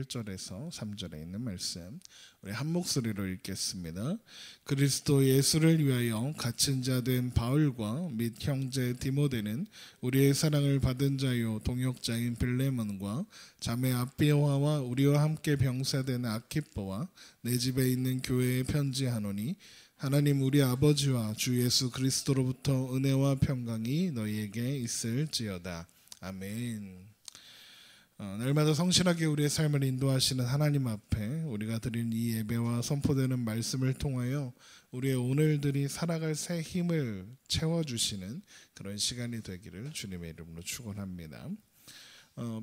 1절에서 3절에 있는 말씀 우리 한 목소리로 읽겠습니다. 그리스도 예수를 위하여 갇힌 자 된 바울과 및 형제 디모데는 우리의 사랑을 받은 자요 동역자인 빌레몬과 자매 아비오아와 우리와 함께 병사된 아키뽀와 내 집에 있는 교회에 편지하노니 하나님 우리 아버지와 주 예수 그리스도로부터 은혜와 평강이 너희에게 있을지어다. 아멘. 날마다 성실하게 우리의 삶을 인도하시는 하나님 앞에 우리가 드린 이 예배와 선포되는 말씀을 통하여 우리의 오늘들이 살아갈 새 힘을 채워주시는 그런 시간이 되기를 주님의 이름으로 축원합니다.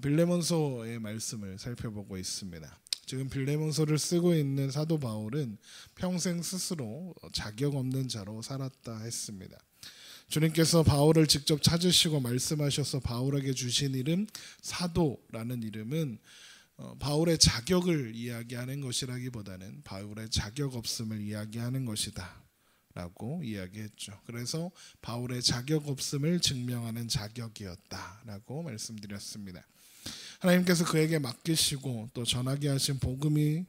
빌레몬서의 말씀을 살펴보고 있습니다. 지금 빌레몬서를 쓰고 있는 사도 바울은 평생 스스로 자격 없는 자로 살았다 했습니다. 주님께서 바울을 직접 찾으시고 말씀하셔서 바울에게 주신 이름 사도라는 이름은 바울의 자격을 이야기하는 것이라기보다는 바울의 자격 없음을 이야기하는 것이다 라고 이야기했죠. 그래서 바울의 자격 없음을 증명하는 자격이었다 라고 말씀드렸습니다. 하나님께서 그에게 맡기시고 또 전하게 하신 복음이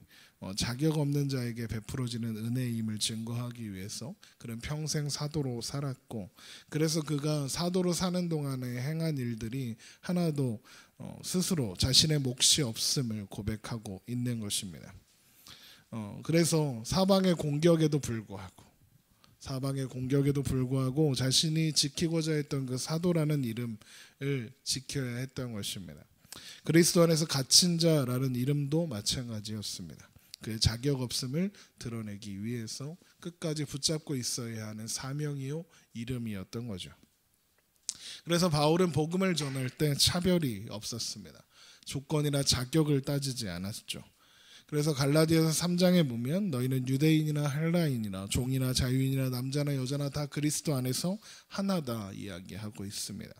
자격 없는 자에게 베풀어지는 은혜임을 증거하기 위해서 그는 평생 사도로 살았고, 그래서 그가 사도로 사는 동안에 행한 일들이 하나도 스스로 자신의 몫이 없음을 고백하고 있는 것입니다. 그래서 사방의 공격에도 불구하고 자신이 지키고자 했던 그 사도라는 이름을 지켜야 했던 것입니다. 그리스도 안에서 갇힌 자라는 이름도 마찬가지였습니다. 그의 자격 없음을 드러내기 위해서 끝까지 붙잡고 있어야 하는 사명이요 이름이었던 거죠. 그래서 바울은 복음을 전할 때 차별이 없었습니다. 조건이나 자격을 따지지 않았죠. 그래서 갈라디아서 3장에 보면 너희는 유대인이나 헬라인이나 종이나 자유인이나 남자나 여자나 다 그리스도 안에서 하나다 이야기하고 있습니다.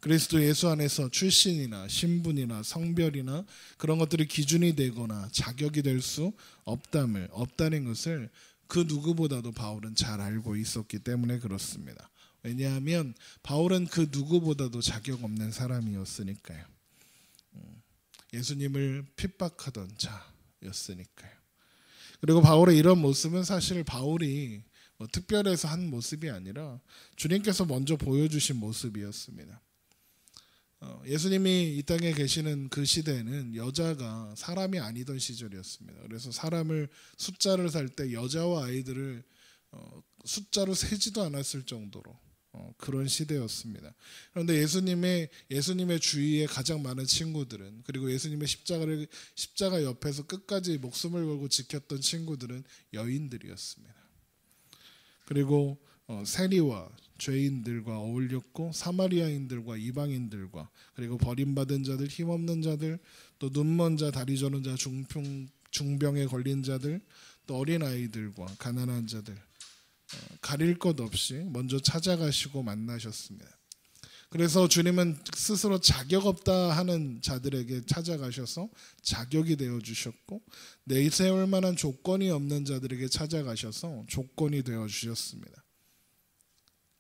그리스도 예수 안에서 출신이나 신분이나 성별이나 그런 것들이 기준이 되거나 자격이 될 수 없다는 것을 그 누구보다도 바울은 잘 알고 있었기 때문에 그렇습니다. 왜냐하면 바울은 그 누구보다도 자격 없는 사람이었으니까요. 예수님을 핍박하던 자였으니까요. 그리고 바울의 이런 모습은 사실 바울이 특별해서 한 모습이 아니라 주님께서 먼저 보여주신 모습이었습니다. 예수님이 이 땅에 계시는 그 시대에는 여자가 사람이 아니던 시절이었습니다. 그래서 숫자를 살 때 여자와 아이들을 숫자로 세지도 않았을 정도로 그런 시대였습니다. 그런데 예수님의 주위에 가장 많은 친구들은, 그리고 예수님의 십자가 옆에서 끝까지 목숨을 걸고 지켰던 친구들은 여인들이었습니다. 그리고 세리와 죄인들과 어울렸고 사마리아인들과 이방인들과 그리고 버림받은 자들, 힘없는 자들, 또 눈먼 자, 다리 저는 자, 중병에 걸린 자들, 또 어린아이들과 가난한 자들, 가릴 것 없이 먼저 찾아가시고 만나셨습니다. 그래서 주님은 스스로 자격 없다 하는 자들에게 찾아가셔서 자격이 되어주셨고, 내세울 만한 조건이 없는 자들에게 찾아가셔서 조건이 되어주셨습니다.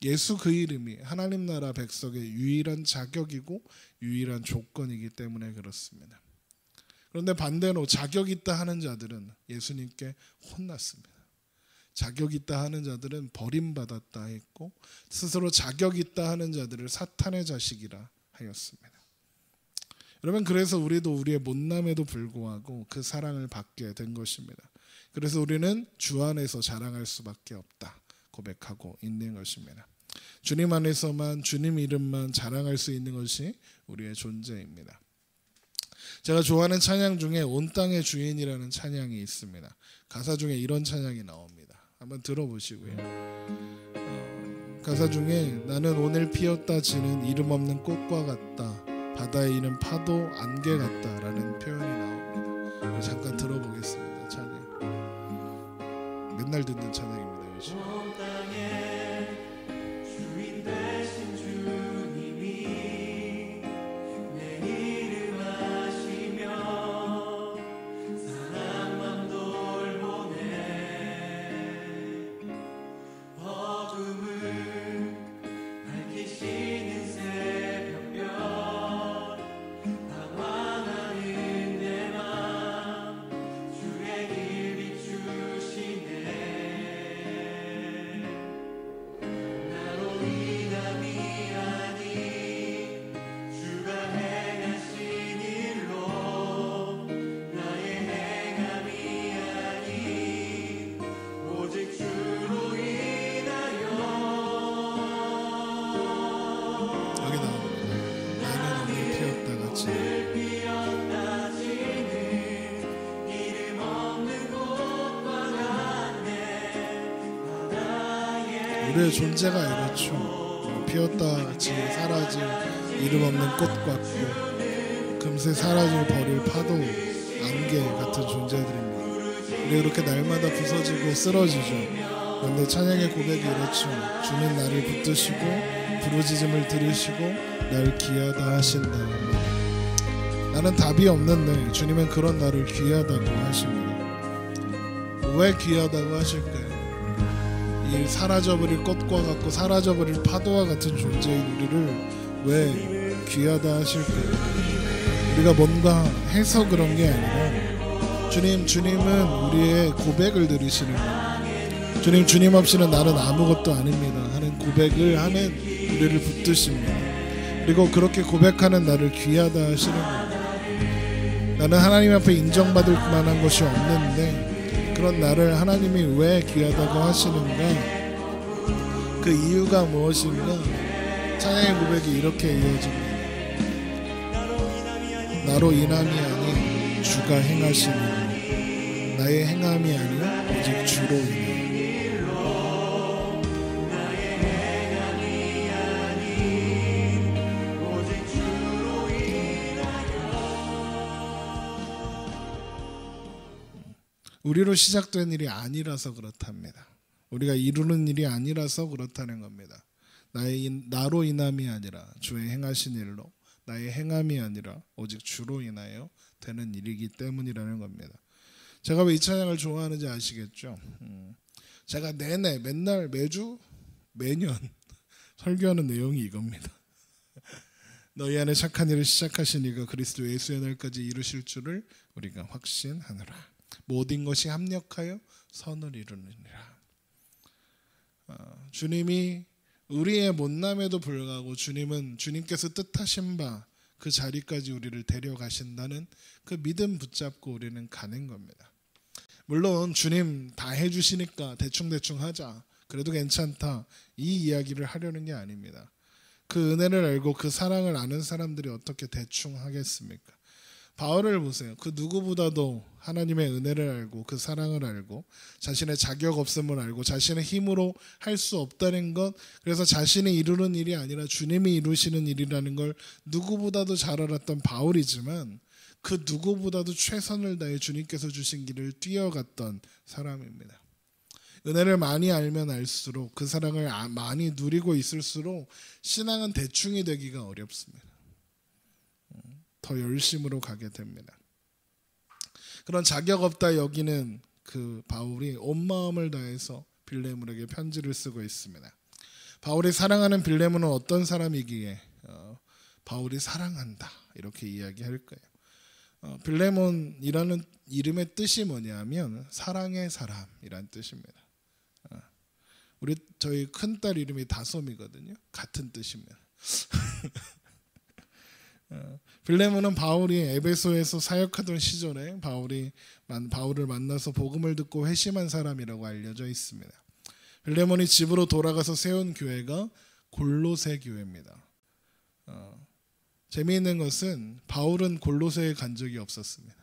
예수 그 이름이 하나님 나라 백성의 유일한 자격이고 유일한 조건이기 때문에 그렇습니다. 그런데 반대로 자격 있다 하는 자들은 예수님께 혼났습니다. 자격 있다 하는 자들은 버림받았다 했고, 스스로 자격 있다 하는 자들을 사탄의 자식이라 하였습니다. 여러분, 그래서 우리도 우리의 못남에도 불구하고 그 사랑을 받게 된 것입니다. 그래서 우리는 주 안에서 자랑할 수밖에 없다 고백하고 있는 것입니다. 주님 안에서만, 주님 이름만 자랑할 수 있는 것이 우리의 존재입니다. 제가 좋아하는 찬양 중에 온 땅의 주인이라는 찬양이 있습니다. 가사 중에 이런 찬양이 나옵니다. 한번 들어보시고요. 가사 중에 나는 오늘 피었다 지는 이름 없는 꽃과 같다, 바다에 이는 파도 안개 같다 라는 표현이 나옵니다. 잠깐 들어보겠습니다. 찬양 맨날 듣는 찬양입니다. 요즘. 우리의 존재가 이렇죠. 피었다지 사라질 이름 없는 꽃 같고 금세 사라질 버릴 파도 안개 같은 존재들입니다. 우리가 그렇게 날마다 부서지고 쓰러지죠. 그런데 찬양의 고백이 이렇죠. 주는 나를 붙드시고 부르짖음을 들으시고 날 귀하다 하신다. 나는 답이 없는데 주님은 그런 나를 귀하다고 하십니다. 왜 귀하다고 하실까요? 이 사라져버릴 꽃과 같고 사라져버릴 파도와 같은 존재인 우리를 왜 귀하다 하실까요? 우리가 뭔가 해서 그런 게 아니라 주님은 우리의 고백을 들으시는 거예요. 주님 없이는 나는 아무것도 아닙니다 하는 고백을 하는 우리를 붙드십니다. 그리고 그렇게 고백하는 나를 귀하다 하시는 거예요. 나는 하나님 앞에 인정받을 만한 것이 없는데 그런 나를 하나님이 왜 귀하다고 하시는가, 그 이유가 무엇인가, 찬양의 고백이 이렇게 이어집니다. 나로 인함이 아닌 주가 행하시니 나의 행함이 아니요 오직 주로 인하여. 우리로 시작된 일이 아니라서 그렇답니다. 우리가 이루는 일이 아니라서 그렇다는 겁니다. 나로 인함이 아니라 주의 행하신 일로, 나의 행함이 아니라 오직 주로 인하여 되는 일이기 때문이라는 겁니다. 제가 왜 이 찬양을 좋아하는지 아시겠죠? 제가 맨날 매년 설교하는 내용이 이겁니다. 너희 안에 착한 일을 시작하신 이가 그리스도 예수의 날까지 이루실 줄을 우리가 확신하노라. 모든 것이 합력하여 선을 이루느니라. 주님이 우리의 못남에도 불구하고 주님께서 뜻하신 바 그 자리까지 우리를 데려가신다는 그 믿음 붙잡고 우리는 가는 겁니다. 물론 주님 다 해주시니까 대충 하자, 그래도 괜찮다, 이 이야기를 하려는 게 아닙니다. 그 은혜를 알고 그 사랑을 아는 사람들이 어떻게 대충 하겠습니까? 바울을 보세요. 그 누구보다도 하나님의 은혜를 알고 그 사랑을 알고 자신의 자격 없음을 알고 자신의 힘으로 할 수 없다는 것, 그래서 자신이 이루는 일이 아니라 주님이 이루시는 일이라는 걸 누구보다도 잘 알았던 바울이지만 그 누구보다도 최선을 다해 주님께서 주신 길을 뛰어갔던 사람입니다. 은혜를 많이 알면 알수록 그 사랑을 많이 누리고 있을수록 신앙은 대충이 되기가 어렵습니다. 더 열심으로 가게 됩니다. 그런 자격 없다 여기는 그 바울이 온 마음을 다해서 빌레몬에게 편지를 쓰고 있습니다. 바울이 사랑하는 빌레몬은 어떤 사람이기에 바울이 사랑한다 이렇게 이야기할 거예요. 빌레몬이라는 이름의 뜻이 뭐냐면 사랑의 사람이란 뜻입니다. 저희 큰딸 이름이 다솜이거든요. 같은 뜻입니다. 빌레몬은 바울이 에베소에서 사역하던 시절에 바울을 만나서 복음을 듣고 회심한 사람이라고 알려져 있습니다. 빌레몬이 집으로 돌아가서 세운 교회가 골로새 교회입니다. 재미있는 것은 바울은 골로새에 간 적이 없었습니다.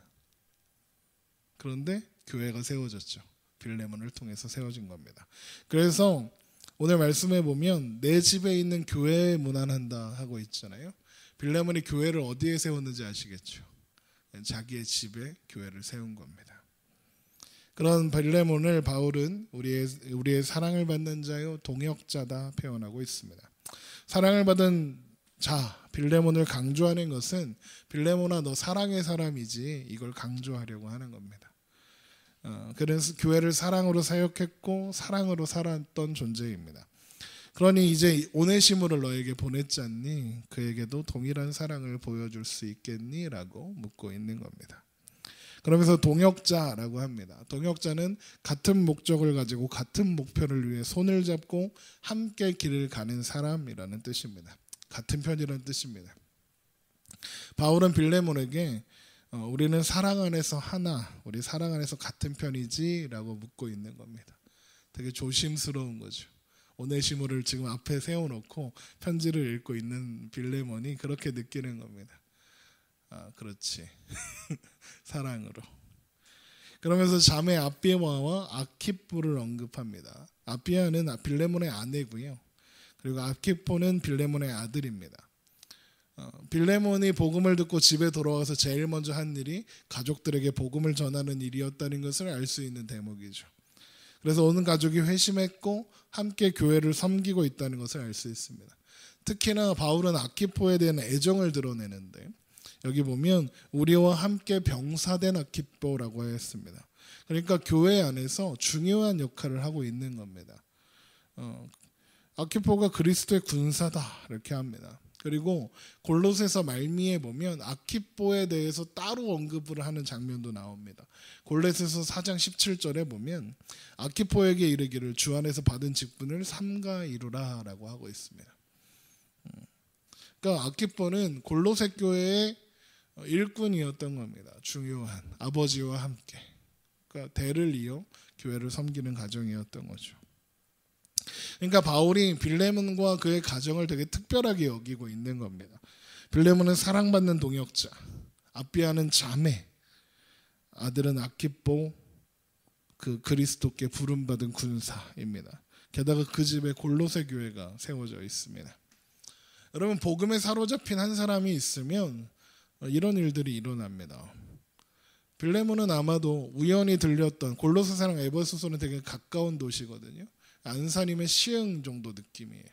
그런데 교회가 세워졌죠. 빌레몬을 통해서 세워진 겁니다. 그래서 오늘 말씀해 보면 내 집에 있는 교회에 문안한다 하고 있잖아요. 빌레몬이 교회를 어디에 세웠는지 아시겠죠? 자기의 집에 교회를 세운 겁니다. 그런 빌레몬을 바울은 우리의 사랑을 받는 자요 동역자다 표현하고 있습니다. 사랑을 받은 자 빌레몬을 강조하는 것은 빌레몬아 너 사랑의 사람이지 이걸 강조하려고 하는 겁니다. 그래서 교회를 사랑으로 사역했고 사랑으로 살았던 존재입니다. 그러니 이제 오네시모를 너에게 보냈지 않니? 그에게도 동일한 사랑을 보여줄 수 있겠니? 라고 묻고 있는 겁니다. 그러면서 동역자라고 합니다. 동역자는 같은 목적을 가지고 같은 목표를 위해 손을 잡고 함께 길을 가는 사람이라는 뜻입니다. 같은 편이라는 뜻입니다. 바울은 빌레몬에게 우리는 사랑 안에서 하나, 우리 사랑 안에서 같은 편이지? 라고 묻고 있는 겁니다. 되게 조심스러운 거죠. 오네시모를 지금 앞에 세워놓고 편지를 읽고 있는 빌레몬이 그렇게 느끼는 겁니다. 그렇지. 사랑으로. 그러면서 자매 아비아와 아키포를 언급합니다. 아비아는 빌레몬의 아내고요. 그리고 아키포는 빌레몬의 아들입니다. 빌레몬이 복음을 듣고 집에 돌아와서 제일 먼저 한 일이 가족들에게 복음을 전하는 일이었다는 것을 알 수 있는 대목이죠. 그래서 온 가족이 회심했고 함께 교회를 섬기고 있다는 것을 알 수 있습니다. 특히나 바울은 아키포에 대한 애정을 드러내는데 여기 보면 우리와 함께 병사된 아키포라고 했습니다. 그러니까 교회 안에서 중요한 역할을 하고 있는 겁니다. 아키포가 그리스도의 군사다 이렇게 합니다. 그리고 골로새서 말미에 보면 아키포에 대해서 따로 언급을 하는 장면도 나옵니다. 골로새서 4장 17절에 보면 아키포에게 이르기를 주 안에서 받은 직분을 삼가 이루라 라고 하고 있습니다. 그러니까 아키포는 골로새 교회의 일꾼이었던 겁니다. 중요한 아버지와 함께. 그러니까 대를 이어 교회를 섬기는 가정이었던 거죠. 그러니까 바울이 빌레몬과 그의 가정을 되게 특별하게 여기고 있는 겁니다. 빌레몬은 사랑받는 동역자, 아비아는 자매, 아들은 아키포, 그 그리스도께 부름받은 군사입니다. 게다가 그 집에 골로새 교회가 세워져 있습니다. 여러분, 복음에 사로잡힌 한 사람이 있으면 이런 일들이 일어납니다. 빌레몬은 아마도 우연히 들렸던 골로새서랑 에베소서는 되게 가까운 도시거든요. 안산이면 시흥 정도 느낌이에요.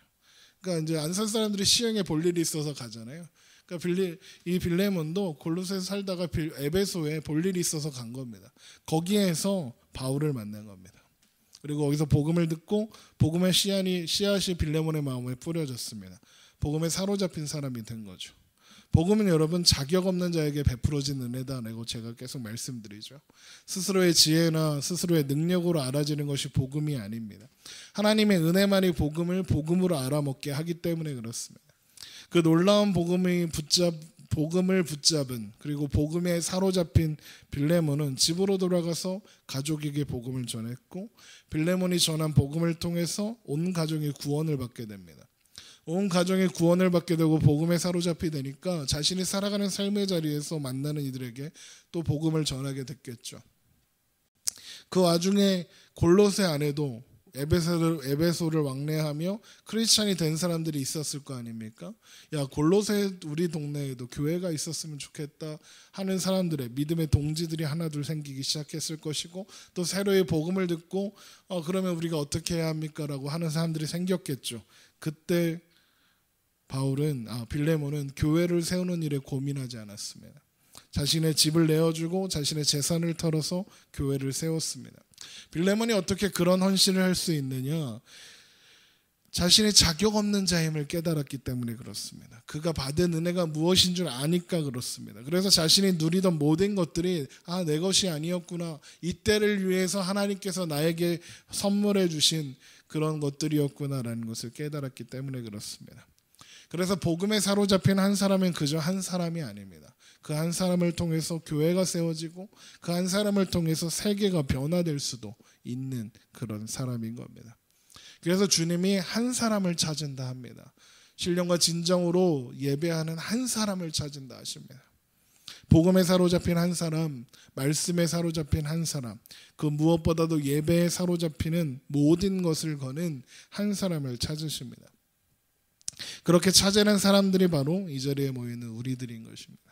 그러니까 이제 안산 사람들이 시흥에 볼 일이 있어서 가잖아요. 그러니까 이 빌레몬도 골로새에서 살다가 에베소에 볼 일이 있어서 간 겁니다. 거기에서 바울을 만난 겁니다. 그리고 거기서 복음을 듣고 복음의 씨앗이 빌레몬의 마음에 뿌려졌습니다. 복음에 사로잡힌 사람이 된 거죠. 복음은 여러분 자격 없는 자에게 베풀어진 은혜다라고 제가 계속 말씀드리죠. 스스로의 지혜나 스스로의 능력으로 알아지는 것이 복음이 아닙니다. 하나님의 은혜만이 복음을 복음으로 알아먹게 하기 때문에 그렇습니다. 그 놀라운 복음을 붙잡은 그리고 복음에 사로잡힌 빌레몬은 집으로 돌아가서 가족에게 복음을 전했고 빌레몬이 전한 복음을 통해서 온 가정이 구원을 받게 됩니다. 온 가정이 구원을 받게 되고 복음에 사로잡히게 되니까 자신이 살아가는 삶의 자리에서 만나는 이들에게 또 복음을 전하게 됐겠죠. 그 와중에 골로새 안에도 에베소를 왕래하며 크리스찬이 된 사람들이 있었을 거 아닙니까? 야, 골로새 우리 동네에도 교회가 있었으면 좋겠다 하는 사람들의 믿음의 동지들이 하나둘 생기기 시작했을 것이고 또 새로의 복음을 듣고 그러면 우리가 어떻게 해야 합니까? 라고 하는 사람들이 생겼겠죠. 그때 빌레몬은 교회를 세우는 일에 고민하지 않았습니다. 자신의 집을 내어주고 자신의 재산을 털어서 교회를 세웠습니다. 빌레몬이 어떻게 그런 헌신을 할 수 있느냐? 자신의 자격 없는 자임을 깨달았기 때문에 그렇습니다. 그가 받은 은혜가 무엇인 줄 아니까 그렇습니다. 그래서 자신이 누리던 모든 것들이 내 것이 아니었구나. 이때를 위해서 하나님께서 나에게 선물해 주신 그런 것들이었구나라는 것을 깨달았기 때문에 그렇습니다. 그래서 복음에 사로잡힌 한 사람은 그저 한 사람이 아닙니다. 그 한 사람을 통해서 교회가 세워지고 그 한 사람을 통해서 세계가 변화될 수도 있는 그런 사람인 겁니다. 그래서 주님이 한 사람을 찾은다 합니다. 신령과 진정으로 예배하는 한 사람을 찾은다 하십니다. 복음에 사로잡힌 한 사람, 말씀에 사로잡힌 한 사람, 그 무엇보다도 예배에 사로잡히는 모든 것을 거는 한 사람을 찾으십니다. 그렇게 찾아낸 사람들이 바로 이 자리에 모이는 우리들인 것입니다.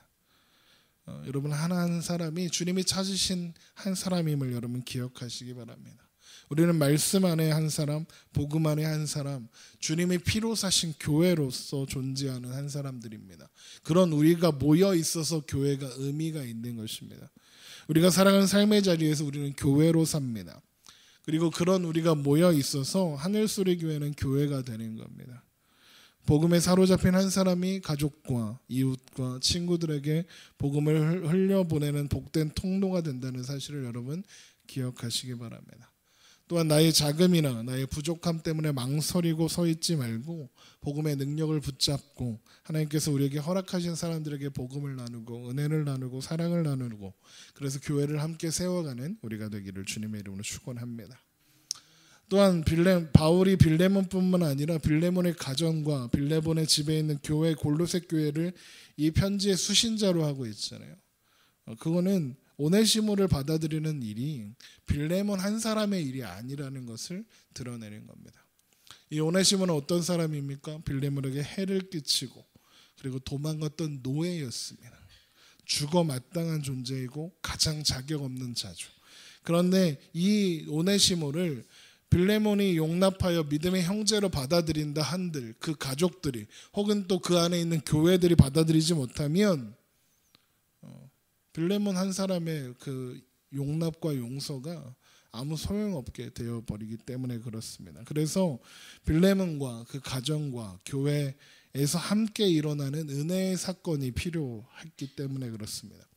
여러분, 한 사람이 주님이 찾으신 한 사람임을 여러분 기억하시기 바랍니다. 우리는 말씀 안에 한 사람, 복음 안에 한 사람, 주님이 피로 사신 교회로서 존재하는 한 사람들입니다. 그런 우리가 모여 있어서 교회가 의미가 있는 것입니다. 우리가 살아가는 삶의 자리에서 우리는 교회로 삽니다. 그리고 그런 우리가 모여 있어서 하늘소리 교회는 교회가 되는 겁니다. 복음에 사로잡힌 한 사람이 가족과 이웃과 친구들에게 복음을 흘려보내는 복된 통로가 된다는 사실을 여러분 기억하시기 바랍니다. 또한 나의 자금이나 나의 부족함 때문에 망설이고 서 있지 말고 복음의 능력을 붙잡고 하나님께서 우리에게 허락하신 사람들에게 복음을 나누고 은혜를 나누고 사랑을 나누고 그래서 교회를 함께 세워가는 우리가 되기를 주님의 이름으로 축원합니다. 또한 바울이 빌레몬뿐만 아니라 빌레몬의 가정과 빌레몬의 집에 있는 교회 골로새 교회를 이 편지의 수신자로 하고 있잖아요. 그거는 오네시모를 받아들이는 일이 빌레몬 한 사람의 일이 아니라는 것을 드러내는 겁니다. 이 오네시모는 어떤 사람입니까? 빌레몬에게 해를 끼치고 그리고 도망갔던 노예였습니다. 죽어 마땅한 존재이고 가장 자격 없는 자죠. 그런데 이 오네시모를 빌레몬이 용납하여 믿음의 형제로 받아들인다 한들 그 가족들이 혹은 또 그 안에 있는 교회들이 받아들이지 못하면 빌레몬 한 사람의 그 용납과 용서가 아무 소용없게 되어버리기 때문에 그렇습니다. 그래서 빌레몬과 그 가정과 교회에서 함께 일어나는 은혜의 사건이 필요했기 때문에 그렇습니다.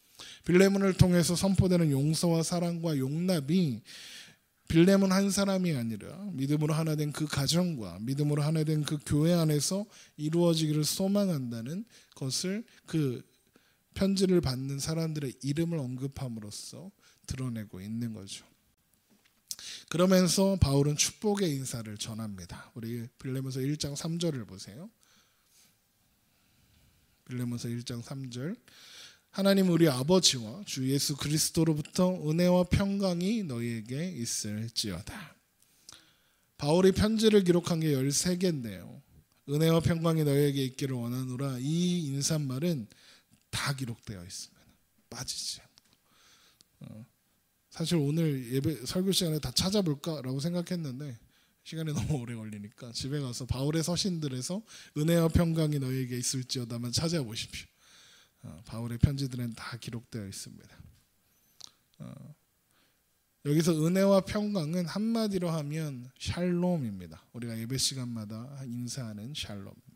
빌레몬을 통해서 선포되는 용서와 사랑과 용납이 빌레몬 한 사람이 아니라 믿음으로 하나 된 그 가정과 믿음으로 하나 된 그 교회 안에서 이루어지기를 소망한다는 것을 그 편지를 받는 사람들의 이름을 언급함으로써 드러내고 있는 거죠. 그러면서 바울은 축복의 인사를 전합니다. 우리 빌레몬서 1장 3절을 보세요. 빌레몬서 1장 3절. 하나님 우리 아버지와 주 예수 그리스도로부터 은혜와 평강이 너희에게 있을지어다. 바울이 편지를 기록한 게 13개인데요. 은혜와 평강이 너희에게 있기를 원하노라. 이 인사말은 다 기록되어 있습니다. 빠지지 않고. 사실 오늘 예배 설교 시간에 다 찾아볼까라고 생각했는데 시간이 너무 오래 걸리니까 집에 가서 바울의 서신들에서 은혜와 평강이 너희에게 있을지어다만 찾아보십시오. 바울의 편지들은 다 기록되어 있습니다. 여기서 은혜와 평강은 한마디로 하면 샬롬입니다. 우리가 예배 시간마다 인사하는 샬롬입니다.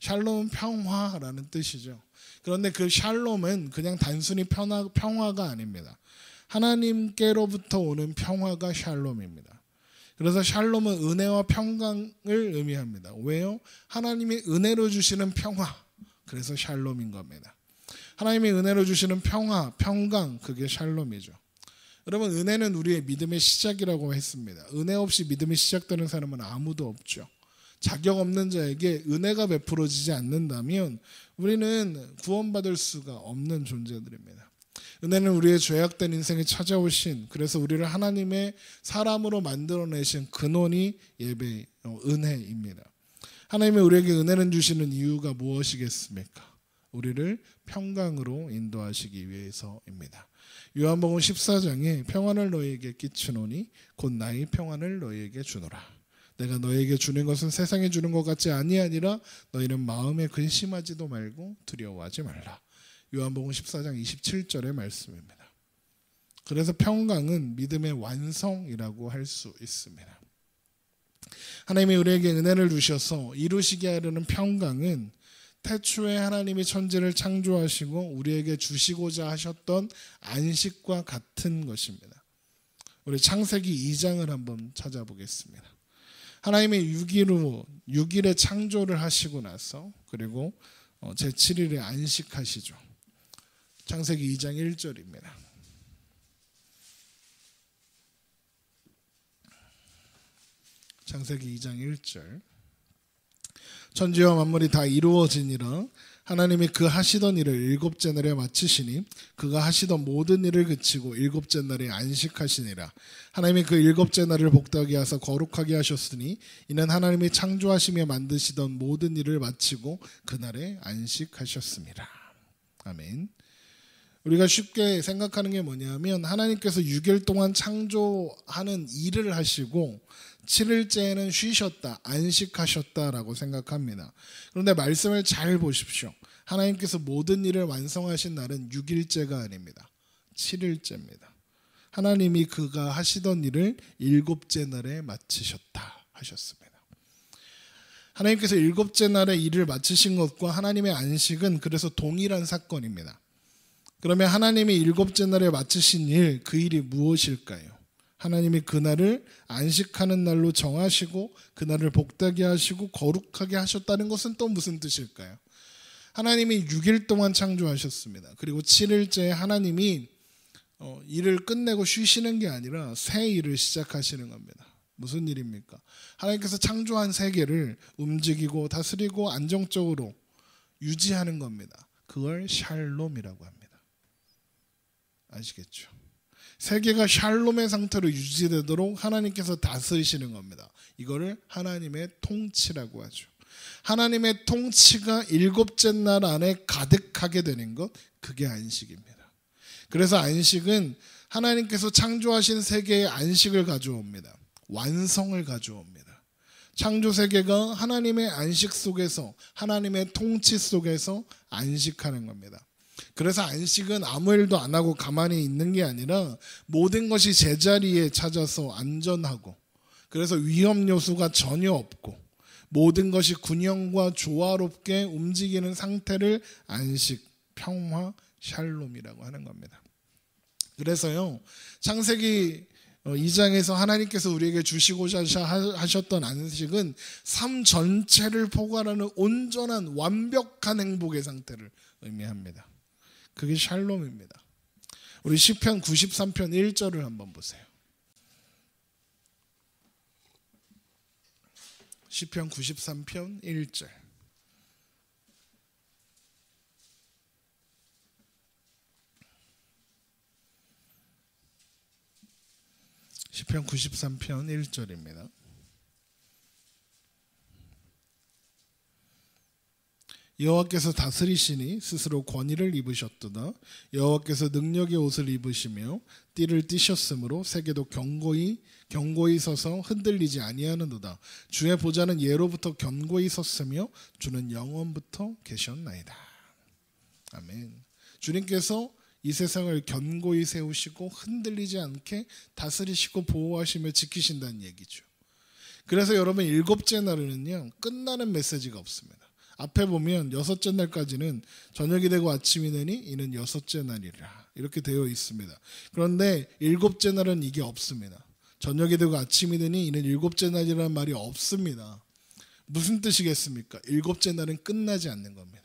샬롬은 평화라는 뜻이죠. 그런데 그 샬롬은 그냥 단순히 평화가 아닙니다. 하나님께로부터 오는 평화가 샬롬입니다. 그래서 샬롬은 은혜와 평강을 의미합니다. 왜요? 하나님이 은혜로 주시는 평화, 그래서 샬롬인 겁니다. 하나님이 은혜로 주시는 평화, 평강, 그게 샬롬이죠. 여러분, 은혜는 우리의 믿음의 시작이라고 했습니다. 은혜 없이 믿음이 시작되는 사람은 아무도 없죠. 자격 없는 자에게 은혜가 베풀어지지 않는다면 우리는 구원받을 수가 없는 존재들입니다. 은혜는 우리의 죄악된 인생에 찾아오신, 그래서 우리를 하나님의 사람으로 만들어내신 근원이 은혜입니다. 하나님이 우리에게 은혜를 주시는 이유가 무엇이겠습니까? 우리를 평강으로 인도하시기 위해서입니다. 요한복음 14장에 평안을 너희에게 끼치노니 곧 나의 평안을 너희에게 주노라. 내가 너희에게 주는 것은 세상에 주는 것 같지 아니하니라. 너희는 마음에 근심하지도 말고 두려워하지 말라. 요한복음 14장 27절의 말씀입니다. 그래서 평강은 믿음의 완성이라고 할 수 있습니다. 하나님이 우리에게 은혜를 주셔서 이루시게 하려는 평강은 태초에 하나님이 천지를 창조하시고 우리에게 주시고자 하셨던 안식과 같은 것입니다. 우리 창세기 2장을 한번 찾아보겠습니다. 하나님이 6일에 창조를 하시고 나서 그리고 제7일에 안식하시죠. 창세기 2장 1절입니다. 창세기 2장 1절. 천지와 만물이 다 이루어지니라. 하나님이 그 하시던 일을 일곱째 날에 마치시니 그가 하시던 모든 일을 그치고 일곱째 날에 안식하시니라. 하나님이 그 일곱째 날을 복되게 하사 거룩하게 하셨으니 이는 하나님이 창조하시며 만드시던 모든 일을 마치고 그날에 안식하셨습니다. 아멘. 우리가 쉽게 생각하는 게 뭐냐면 하나님께서 6일 동안 창조하는 일을 하시고 7일째에는 쉬셨다, 안식하셨다라고 생각합니다. 그런데 말씀을 잘 보십시오. 하나님께서 모든 일을 완성하신 날은 6일째가 아닙니다. 7일째입니다. 하나님이 그가 하시던 일을 일곱째 날에 마치셨다 하셨습니다. 하나님께서 일곱째 날에 일을 마치신 것과 하나님의 안식은 그래서 동일한 사건입니다. 그러면 하나님이 일곱째 날에 마치신 일, 그 일이 무엇일까요? 하나님이 그날을 안식하는 날로 정하시고 그날을 복되게 하시고 거룩하게 하셨다는 것은 또 무슨 뜻일까요? 하나님이 6일 동안 창조하셨습니다. 그리고 7일째에 하나님이 일을 끝내고 쉬시는 게 아니라 새 일을 시작하시는 겁니다. 무슨 일입니까? 하나님께서 창조한 세계를 움직이고 다스리고 안정적으로 유지하는 겁니다. 그걸 샬롬이라고 합니다. 아시겠죠? 세계가 샬롬의 상태로 유지되도록 하나님께서 다스리시는 겁니다. 이거를 하나님의 통치라고 하죠. 하나님의 통치가 일곱째 날 안에 가득하게 되는 것, 그게 안식입니다. 그래서 안식은 하나님께서 창조하신 세계의 안식을 가져옵니다. 완성을 가져옵니다. 창조 세계가 하나님의 안식 속에서, 하나님의 통치 속에서 안식하는 겁니다. 그래서 안식은 아무 일도 안 하고 가만히 있는 게 아니라 모든 것이 제자리에 찾아서 안전하고, 그래서 위험 요소가 전혀 없고 모든 것이 균형과 조화롭게 움직이는 상태를 안식, 평화, 샬롬이라고 하는 겁니다. 그래서요, 창세기 2장에서 하나님께서 우리에게 주시고자 하셨던 안식은 삶 전체를 포괄하는 온전한 완벽한 행복의 상태를 의미합니다. 그게 샬롬입니다. 우리 시편 93편 1절을 한번 보세요. 시편 93편 1절. 시편 93편 1절입니다. 여호와께서 다스리시니 스스로 권위를 입으셨도다. 여호와께서 능력의 옷을 입으시며 띠를 띠셨으므로 세계도 견고히 서서 흔들리지 아니하는도다. 주의 보좌는 예로부터 견고히 섰으며 주는 영원부터 계셨나이다. 아멘. 주님께서 이 세상을 견고히 세우시고 흔들리지 않게 다스리시고 보호하시며 지키신다는 얘기죠. 그래서 여러분, 일곱째 날에는요, 끝나는 메시지가 없습니다. 앞에 보면 여섯째 날까지는 저녁이 되고 아침이 되니 이는 여섯째 날이라 이렇게 되어 있습니다. 그런데 일곱째 날은 이게 없습니다. 저녁이 되고 아침이 되니 이는 일곱째 날이라는 말이 없습니다. 무슨 뜻이겠습니까? 일곱째 날은 끝나지 않는 겁니다.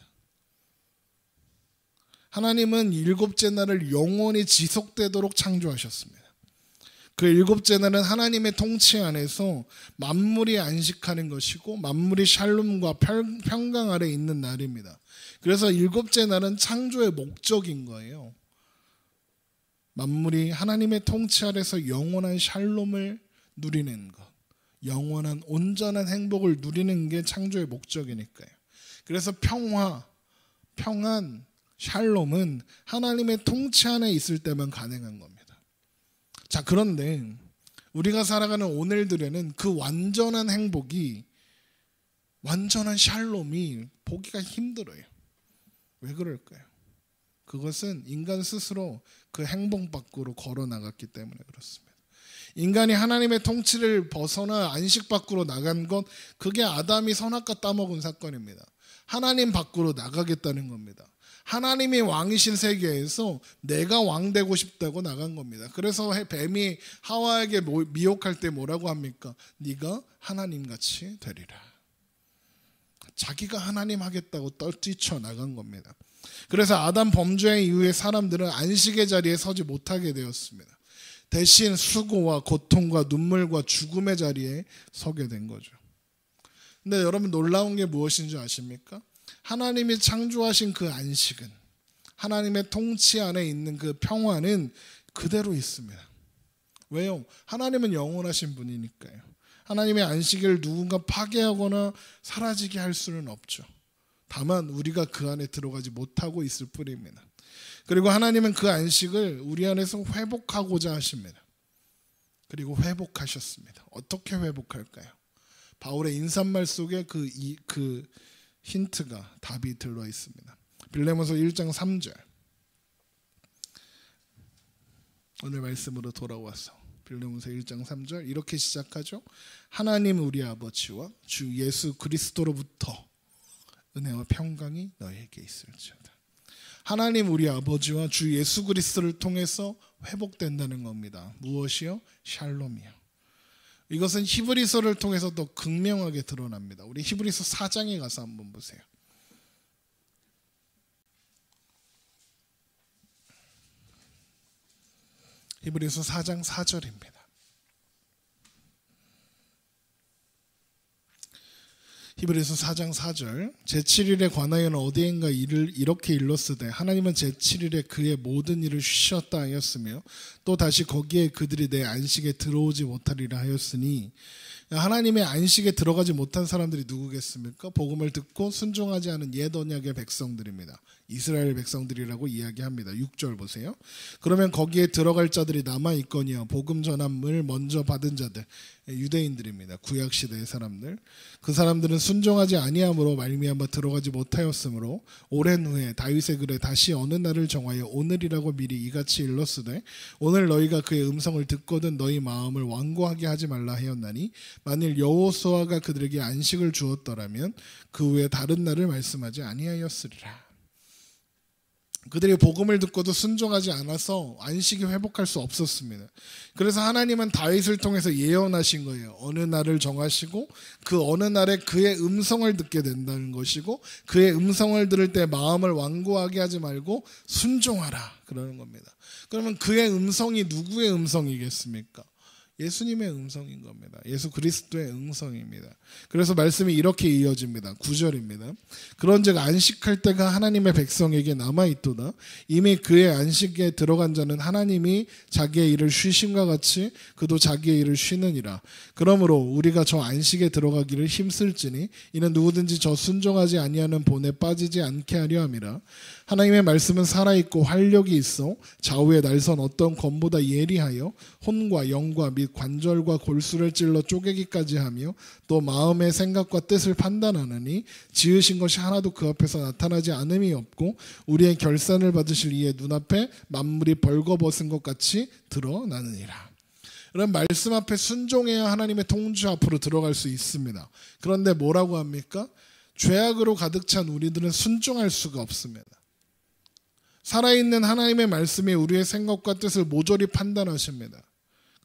하나님은 일곱째 날을 영원히 지속되도록 창조하셨습니다. 그 일곱째 날은 하나님의 통치 안에서 만물이 안식하는 것이고 만물이 샬롬과 평강 아래 있는 날입니다. 그래서 일곱째 날은 창조의 목적인 거예요. 만물이 하나님의 통치 아래서 영원한 샬롬을 누리는 것, 영원한 온전한 행복을 누리는 게 창조의 목적이니까요. 그래서 평안, 샬롬은 하나님의 통치 안에 있을 때만 가능한 겁니다. 자, 그런데 우리가 살아가는 오늘들에는 그 완전한 행복이, 완전한 샬롬이 보기가 힘들어요. 왜 그럴까요? 그것은 인간 스스로 그 행복 밖으로 걸어 나갔기 때문에 그렇습니다. 인간이 하나님의 통치를 벗어나 안식 밖으로 나간 것, 그게 아담이 선악과 따먹은 사건입니다. 하나님 밖으로 나가겠다는 겁니다. 하나님이 왕이신 세계에서 내가 왕 되고 싶다고 나간 겁니다. 그래서 뱀이 하와에게 미혹할 때 뭐라고 합니까? 네가 하나님같이 되리라. 자기가 하나님 하겠다고 뛰쳐 나간 겁니다. 그래서 아담 범죄 이후에 사람들은 안식의 자리에 서지 못하게 되었습니다. 대신 수고와 고통과 눈물과 죽음의 자리에 서게 된 거죠. 근데 여러분, 놀라운 게 무엇인 줄 아십니까? 하나님이 창조하신 그 안식은, 하나님의 통치 안에 있는 그 평화는 그대로 있습니다. 왜요? 하나님은 영원하신 분이니까요. 하나님의 안식을 누군가 파괴하거나 사라지게 할 수는 없죠. 다만 우리가 그 안에 들어가지 못하고 있을 뿐입니다. 그리고 하나님은 그 안식을 우리 안에서 회복하고자 하십니다. 그리고 회복하셨습니다. 어떻게 회복할까요? 바울의 인사말 속에 그 힌트가, 답이 들어 있습니다. 빌레몬서 1장 3절. 오늘 말씀으로 돌아와서 빌레몬서 1장 3절 이렇게 시작하죠. 하나님 우리 아버지와 주 예수 그리스도로부터 은혜와 평강이 너에게 있을지어다. 하나님 우리 아버지와 주 예수 그리스도를 통해서 회복된다는 겁니다. 무엇이요? 샬롬이요. 이것은 히브리서를 통해서 더 극명하게 드러납니다. 우리 히브리서 4장에 가서 한번 보세요. 히브리서 4장 4절입니다. 히브리서 4장 4절 제7일에 관하여는 어디엔가 일을 이렇게 일렀으되 하나님은 제7일에 그의 모든 일을 쉬셨다 하였으며 또 다시 거기에 그들이 내 안식에 들어오지 못하리라 하였으니 하나님의 안식에 들어가지 못한 사람들이 누구겠습니까? 복음을 듣고 순종하지 않은 옛 언약의 백성들입니다. 이스라엘 백성들이라고 이야기합니다. 6절 보세요. 그러면 거기에 들어갈 자들이 남아있거니와 복음 전함을 먼저 받은 자들, 유대인들입니다. 구약시대의 사람들. 그 사람들은 순종하지 아니함으로 말미암아 들어가지 못하였으므로 오랜 후에 다윗의 글에 다시 어느 날을 정하여 오늘이라고 미리 이같이 일렀으되 오늘 너희가 그의 음성을 듣거든 너희 마음을 완고하게 하지 말라 하였나니 만일 여호수아가 그들에게 안식을 주었더라면 그 후에 다른 날을 말씀하지 아니하였으리라. 그들이 복음을 듣고도 순종하지 않아서 안식이 회복할 수 없었습니다. 그래서 하나님은 다윗을 통해서 예언하신 거예요. 어느 날을 정하시고 그 어느 날에 그의 음성을 듣게 된다는 것이고 그의 음성을 들을 때 마음을 완고하게 하지 말고 순종하라 그러는 겁니다. 그러면 그의 음성이 누구의 음성이겠습니까? 예수님의 음성인 겁니다. 예수 그리스도의 음성입니다. 그래서 말씀이 이렇게 이어집니다. 9절입니다. 그런즉 안식할 때가 하나님의 백성에게 남아있도다. 이미 그의 안식에 들어간 자는 하나님이 자기의 일을 쉬심과 같이 그도 자기의 일을 쉬느니라. 그러므로 우리가 저 안식에 들어가기를 힘쓸지니 이는 누구든지 저 순종하지 아니하는 본에 빠지지 않게 하려 함이라. 하나님의 말씀은 살아있고 활력이 있어 좌우의 날선 어떤 검보다 예리하여 혼과 영과 및 관절과 골수를 찔러 쪼개기까지 하며 또 마음의 생각과 뜻을 판단하느니 지으신 것이 하나도 그 앞에서 나타나지 않음이 없고 우리의 결산을 받으실 이의 눈앞에 만물이 벌거벗은 것 같이 드러나느니라. 이런 말씀 앞에 순종해야 하나님의 통주 앞으로 들어갈 수 있습니다. 그런데 뭐라고 합니까? 죄악으로 가득 찬 우리들은 순종할 수가 없습니다. 살아있는 하나님의 말씀이 우리의 생각과 뜻을 모조리 판단하십니다.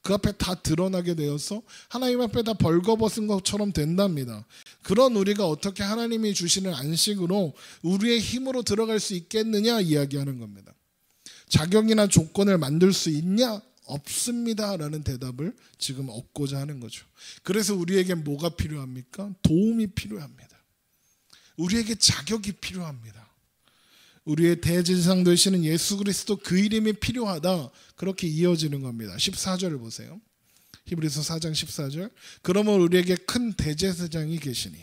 그 앞에 다 드러나게 되어서 하나님 앞에 다 벌거벗은 것처럼 된답니다. 그런 우리가 어떻게 하나님이 주시는 안식으로 우리의 힘으로 들어갈 수 있겠느냐 이야기하는 겁니다. 자격이나 조건을 만들 수 있냐? 없습니다 라는 대답을 지금 얻고자 하는 거죠. 그래서 우리에게 뭐가 필요합니까? 도움이 필요합니다. 우리에게 자격이 필요합니다. 우리의 대제사장 되시는 예수 그리스도 그 이름이 필요하다. 그렇게 이어지는 겁니다. 14절을 보세요. 히브리서 4장 14절. 그러면 우리에게 큰 대제사장이 계시니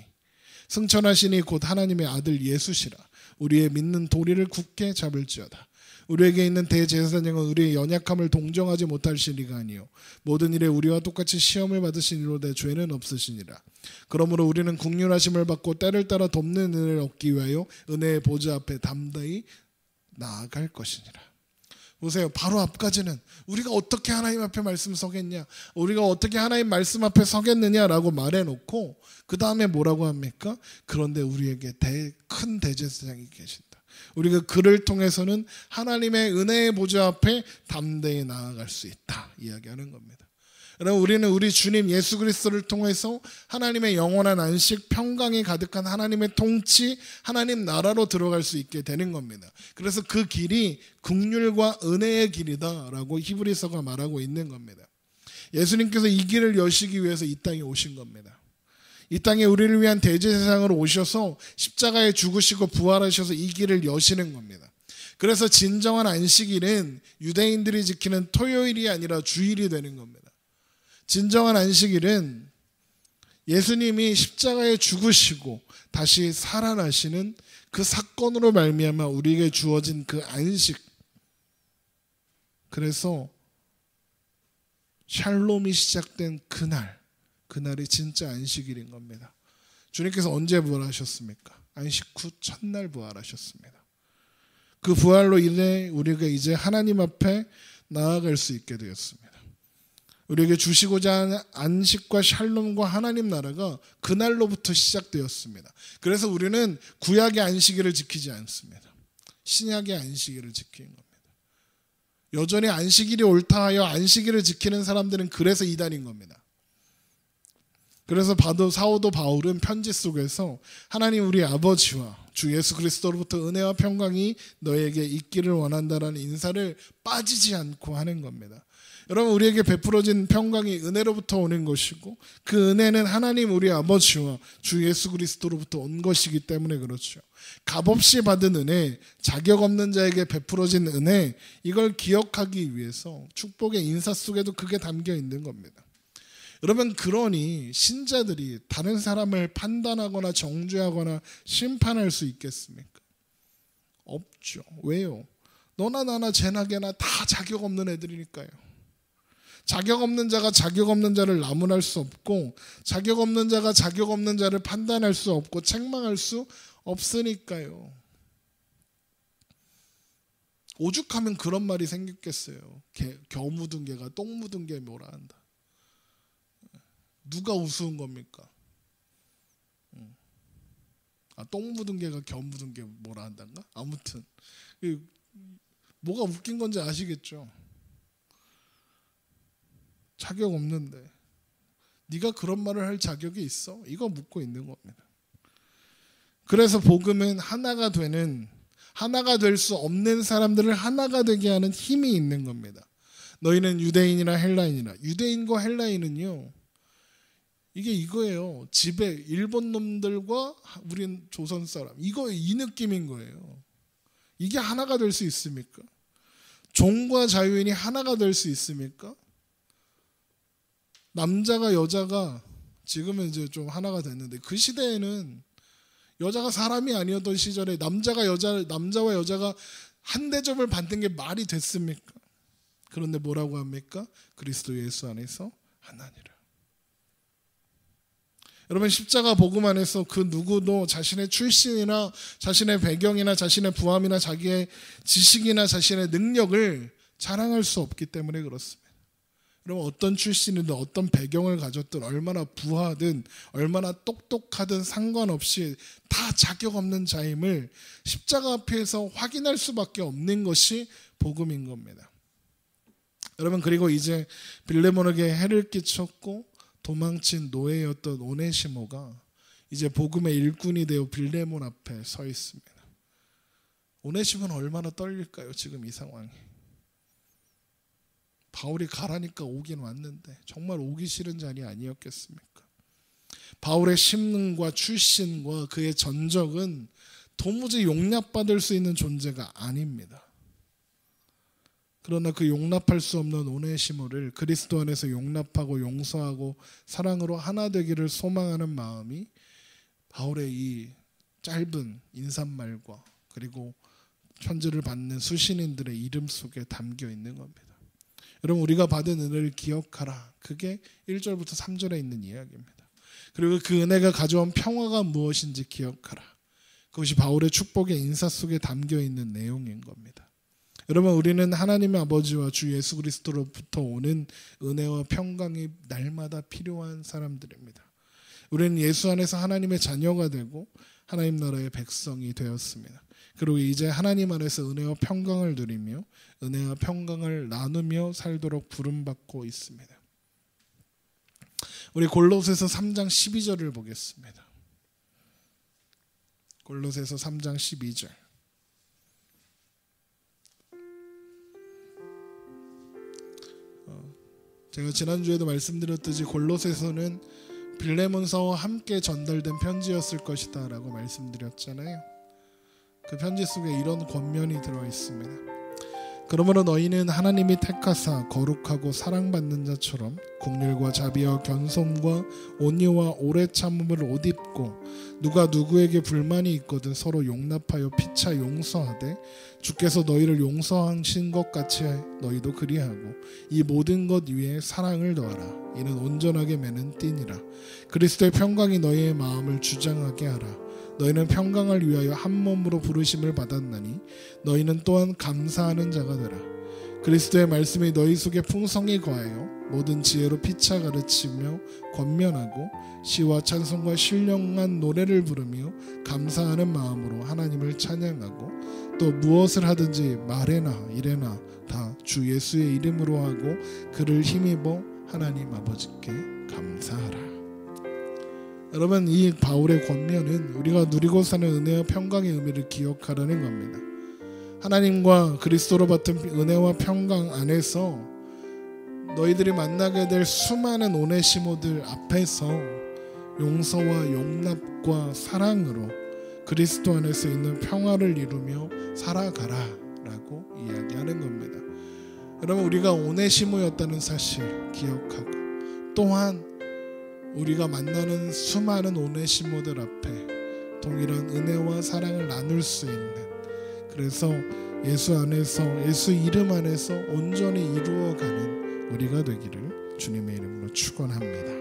승천하시니 곧 하나님의 아들 예수시라. 우리의 믿는 도리를 굳게 잡을지어다. 우리에게 있는 대제사장은 우리의 연약함을 동정하지 못하시리가 아니요 모든 일에 우리와 똑같이 시험을 받으시니로되 죄는 없으시니라. 그러므로 우리는 긍휼하심을 받고 때를 따라 돕는 은혜를 얻기 위하여 은혜의 보좌 앞에 담대히 나아갈 것이니라. 보세요. 바로 앞까지는 우리가 어떻게 하나님 앞에 말씀 서겠냐, 우리가 어떻게 하나님 말씀 앞에 서겠느냐라고 말해놓고 그 다음에 뭐라고 합니까? 그런데 우리에게 큰 대제사장이 계신다. 우리가 그를 통해서는 하나님의 은혜의 보좌 앞에 담대히 나아갈 수 있다 이야기하는 겁니다. 여러분, 우리는 우리 주님 예수 그리스도를 통해서 하나님의 영원한 안식, 평강이 가득한 하나님의 통치, 하나님 나라로 들어갈 수 있게 되는 겁니다. 그래서 그 길이 긍휼과 은혜의 길이다라고 히브리서가 말하고 있는 겁니다. 예수님께서 이 길을 여시기 위해서 이 땅에 오신 겁니다. 이 땅에 우리를 위한 대제사장으로 오셔서 십자가에 죽으시고 부활하셔서 이 길을 여시는 겁니다. 그래서 진정한 안식일은 유대인들이 지키는 토요일이 아니라 주일이 되는 겁니다. 진정한 안식일은 예수님이 십자가에 죽으시고 다시 살아나시는 그 사건으로 말미암아 우리에게 주어진 그 안식. 그래서 샬롬이 시작된 그날이 진짜 안식일인 겁니다. 주님께서 언제 부활하셨습니까? 안식 후 첫날 부활하셨습니다. 그 부활로 인해 우리가 이제 하나님 앞에 나아갈 수 있게 되었습니다. 우리에게 주시고자 하는 안식과 샬롬과 하나님 나라가 그날로부터 시작되었습니다. 그래서 우리는 구약의 안식일을 지키지 않습니다. 신약의 안식일을 지키는 겁니다. 여전히 안식일이 옳다 하여 안식일을 지키는 사람들은 그래서 이단인 겁니다. 그래서 사도 바울은 편지 속에서 하나님 우리 아버지와 주 예수 그리스도로부터 은혜와 평강이 너에게 있기를 원한다라는 인사를 빠지지 않고 하는 겁니다. 여러분, 우리에게 베풀어진 평강이 은혜로부터 오는 것이고 그 은혜는 하나님 우리 아버지와 주 예수 그리스도로부터 온 것이기 때문에 그렇죠. 값없이 받은 은혜, 자격 없는 자에게 베풀어진 은혜, 이걸 기억하기 위해서 축복의 인사 속에도 그게 담겨 있는 겁니다. 여러분, 그러니 신자들이 다른 사람을 판단하거나 정죄하거나 심판할 수 있겠습니까? 없죠. 왜요? 너나 나나 쟤나 걔나 다 자격 없는 애들이니까요. 자격 없는 자가 자격 없는 자를 나무랄 수 없고, 자격 없는 자가 자격 없는 자를 판단할 수 없고 책망할 수 없으니까요. 오죽하면 그런 말이 생겼겠어요. 겨우 묻은 개가 똥 묻은 개 뭐라 한다. 누가 우스운 겁니까? 똥 묻은 개가 겨우 묻은 개 뭐라 한단가? 아무튼 뭐가 웃긴 건지 아시겠죠? 자격 없는데 네가 그런 말을 할 자격이 있어? 이거 묻고 있는 겁니다. 그래서 복음은 하나가 될 수 없는 사람들을 하나가 되게 하는 힘이 있는 겁니다. 너희는 유대인이나 헬라인이나, 유대인과 헬라인은요, 이게 이거예요. 집에 일본 놈들과 우린 조선 사람, 이 느낌인 거예요. 이게 하나가 될 수 있습니까? 종과 자유인이 하나가 될 수 있습니까? 남자가 여자가 지금은 이제 좀 하나가 됐는데, 그 시대에는 여자가 사람이 아니었던 시절에 남자와 여자가 한 대접을 받는 게 말이 됐습니까? 그런데 뭐라고 합니까? 그리스도 예수 안에서 하나니라. 여러분, 십자가 복음 안에서 그 누구도 자신의 출신이나 자신의 배경이나 자신의 부함이나 자기의 지식이나 자신의 능력을 자랑할 수 없기 때문에 그렇습니다. 여러분, 어떤 출신이든 어떤 배경을 가졌든 얼마나 부하든 얼마나 똑똑하든 상관없이 다 자격 없는 자임을 십자가 앞에서 확인할 수밖에 없는 것이 복음인 겁니다. 여러분, 그리고 이제 빌레몬에게 해를 끼쳤고 도망친 노예였던 오네시모가 이제 복음의 일꾼이 되어 빌레몬 앞에 서 있습니다. 오네시모는 얼마나 떨릴까요? 지금 이 상황이. 바울이 가라니까 오긴 왔는데 정말 오기 싫은 자리 아니었겠습니까? 바울의 심능과 출신과 그의 전적은 도무지 용납받을 수 있는 존재가 아닙니다. 그러나 그 용납할 수 없는 오네시모를 그리스도 안에서 용납하고 용서하고 사랑으로 하나 되기를 소망하는 마음이 바울의 이 짧은 인사말과 그리고 편지를 받는 수신인들의 이름 속에 담겨 있는 겁니다. 여러분, 우리가 받은 은혜를 기억하라. 그게 1절부터 3절에 있는 이야기입니다. 그리고 그 은혜가 가져온 평화가 무엇인지 기억하라. 그것이 바울의 축복의 인사 속에 담겨 있는 내용인 겁니다. 여러분, 우리는 하나님의 아버지와 주 예수 그리스도로부터 오는 은혜와 평강이 날마다 필요한 사람들입니다. 우리는 예수 안에서 하나님의 자녀가 되고 하나님 나라의 백성이 되었습니다. 그리고 이제 하나님 안에서 은혜와 평강을 누리며 은혜와 평강을 나누며 살도록 부름받고 있습니다. 우리 골로새서 3장 12절을 보겠습니다. 골로새서 3장 12절. 제가 지난주에도 말씀드렸듯이 골로새서는 빌레몬서와 함께 전달된 편지였을 것이다 라고 말씀드렸잖아요. 그 편지 속에 이런 권면이 들어있습니다. 그러므로 너희는 하나님이 택하사 거룩하고 사랑받는 자처럼 긍휼과 자비와 견솜과 온유와 오래 참음을 옷 입고 누가 누구에게 불만이 있거든 서로 용납하여 피차 용서하되 주께서 너희를 용서하신 것 같이 너희도 그리하고 이 모든 것 위에 사랑을 더하라. 이는 온전하게 매는 띠니라. 그리스도의 평강이 너희의 마음을 주장하게 하라. 너희는 평강을 위하여 한 몸으로 부르심을 받았나니 너희는 또한 감사하는 자가 되라. 그리스도의 말씀이 너희 속에 풍성히 거하여 모든 지혜로 피차 가르치며 권면하고 시와 찬송과 신령한 노래를 부르며 감사하는 마음으로 하나님을 찬양하고 또 무엇을 하든지 말에나 이래나 다 주 예수의 이름으로 하고 그를 힘입어 하나님 아버지께 감사하라. 여러분, 이 바울의 권면은 우리가 누리고 사는 은혜와 평강의 의미를 기억하라는 겁니다. 하나님과 그리스도로 받은 은혜와 평강 안에서 너희들이 만나게 될 수많은 오네시모들 앞에서 용서와 용납과 사랑으로 그리스도 안에서 있는 평화를 이루며 살아가라 라고 이야기하는 겁니다. 여러분, 우리가 오네시모였다는 사실 기억하고, 또한 우리가 만나는 수많은 오네시모들 앞에 동일한 은혜와 사랑을 나눌 수 있는, 그래서 예수 안에서, 예수 이름 안에서 온전히 이루어가는 우리가 되기를 주님의 이름으로 축원합니다.